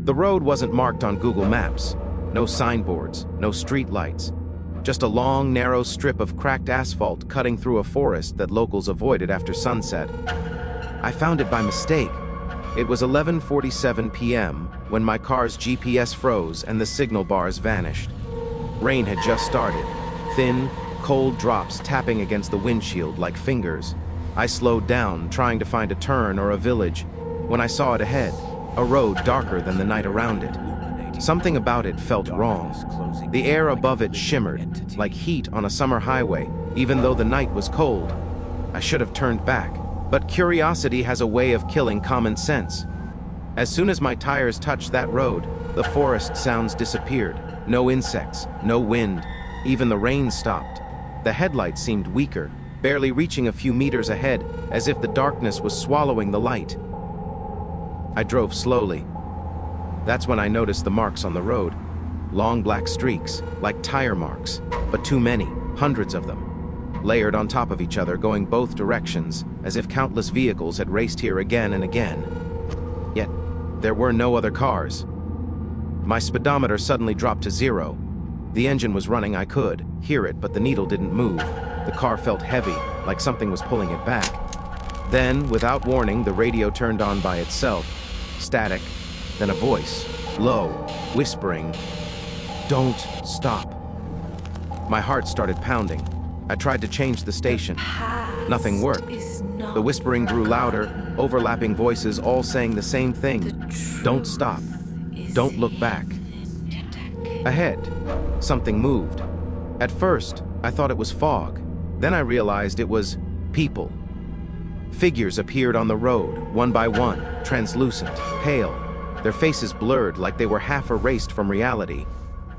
The road wasn't marked on Google Maps. No signboards, no street lights. Just a long, narrow strip of cracked asphalt cutting through a forest that locals avoided after sunset. I found it by mistake. It was 11:47 p.m. when my car's GPS froze and the signal bars vanished. Rain had just started, thin, cold drops tapping against the windshield like fingers. I slowed down, trying to find a turn or a village, when I saw it ahead, a road darker than the night around it. Something about it felt wrong. The air above it shimmered, like heat on a summer highway, even though the night was cold. I should have turned back, but curiosity has a way of killing common sense. As soon as my tires touched that road, the forest sounds disappeared. No insects, no wind, even the rain stopped. The headlights seemed weaker, barely reaching a few meters ahead, as if the darkness was swallowing the light. I drove slowly. That's when I noticed the marks on the road. Long black streaks, like tire marks, but too many, hundreds of them, layered on top of each other, going both directions, as if countless vehicles had raced here again and again. Yet, there were no other cars. My speedometer suddenly dropped to 0. The engine was running, I could hear it, but the needle didn't move. The car felt heavy, like something was pulling it back. Then, without warning, the radio turned on by itself. Static, then a voice, low, whispering, "Don't stop." My heart started pounding. I tried to change the station. Nothing worked. The whispering grew louder, overlapping voices all saying the same thing. Don't stop. Don't look back. Ahead, something moved. At first, I thought it was fog. Then I realized it was people. Figures appeared on the road, one by one, translucent, pale, their faces blurred like they were half erased from reality.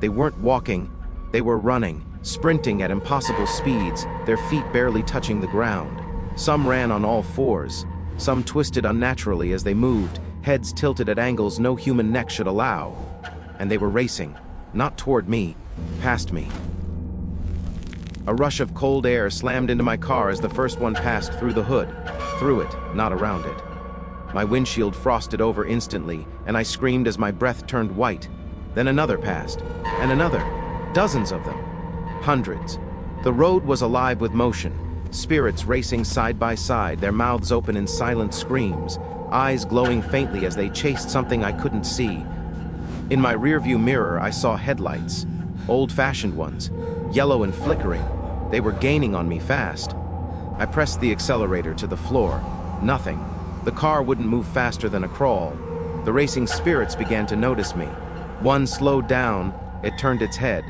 They weren't walking, they were running, sprinting at impossible speeds, their feet barely touching the ground. Some ran on all fours, some twisted unnaturally as they moved, heads tilted at angles no human neck should allow. And they were racing, not toward me, past me. A rush of cold air slammed into my car as the first one passed through the hood. Through it, not around it. My windshield frosted over instantly, and I screamed as my breath turned white. Then another passed, and another. Dozens of them. Hundreds. The road was alive with motion. Spirits racing side by side, their mouths open in silent screams, eyes glowing faintly as they chased something I couldn't see. In my rearview mirror, I saw headlights. Old-fashioned ones, yellow and flickering. They were gaining on me fast. I pressed the accelerator to the floor. Nothing. The car wouldn't move faster than a crawl. The racing spirits began to notice me. One slowed down, it turned its head,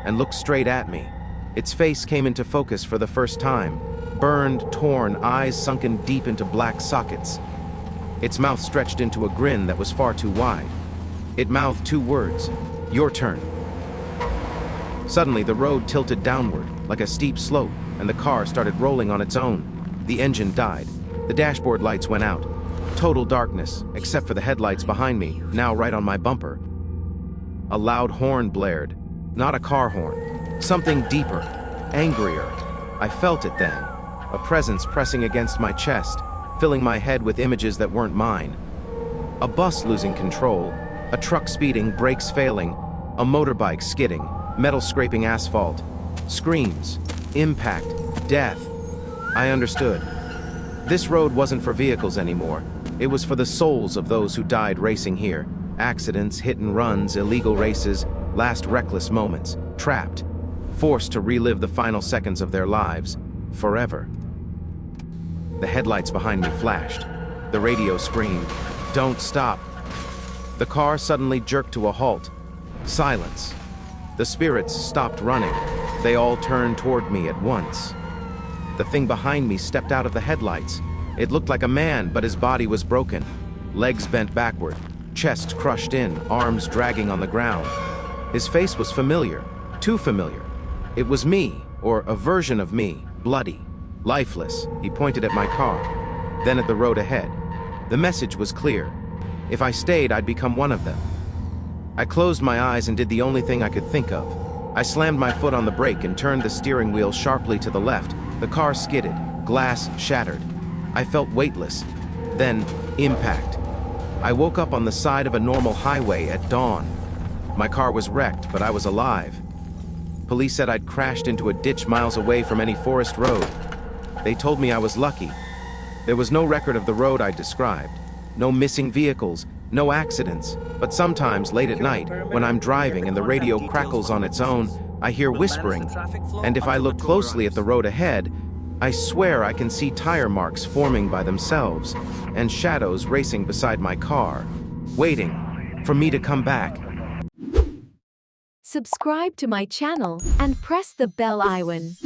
and looked straight at me. Its face came into focus for the first time. Burned, torn, eyes sunken deep into black sockets. Its mouth stretched into a grin that was far too wide. It mouthed two words, "Your turn." Suddenly, the road tilted downward, like a steep slope, and the car started rolling on its own. The engine died. The dashboard lights went out. Total darkness, except for the headlights behind me, now right on my bumper. A loud horn blared. Not a car horn. Something deeper, angrier. I felt it then. A presence pressing against my chest, filling my head with images that weren't mine. A bus losing control. A truck speeding, brakes failing. A motorbike skidding, metal scraping asphalt. Screams, impact, death. I understood. This road wasn't for vehicles anymore. It was for the souls of those who died racing here. Accidents, hit and runs, illegal races, last reckless moments. Trapped. Forced to relive the final seconds of their lives. Forever. The headlights behind me flashed. The radio screamed, "Don't stop." The car suddenly jerked to a halt. Silence. The spirits stopped running. They all turned toward me at once. The thing behind me stepped out of the headlights. It looked like a man, but his body was broken. Legs bent backward, chest crushed in, arms dragging on the ground. His face was familiar, too familiar. It was me, or a version of me, bloody, lifeless. He pointed at my car, then at the road ahead. The message was clear. If I stayed, I'd become one of them. I closed my eyes and did the only thing I could think of. I slammed my foot on the brake and turned the steering wheel sharply to the left. The car skidded, glass shattered. I felt weightless. Then, impact. I woke up on the side of a normal highway at dawn. My car was wrecked, but I was alive. Police said I'd crashed into a ditch miles away from any forest road. They told me I was lucky. There was no record of the road I described. No missing vehicles, no accidents. But sometimes, late at night, when I'm driving and the radio crackles on its own, I hear whispering. And if I look closely at the road ahead, I swear I can see tire marks forming by themselves and shadows racing beside my car, waiting for me to come back. Subscribe to my channel and press the bell icon.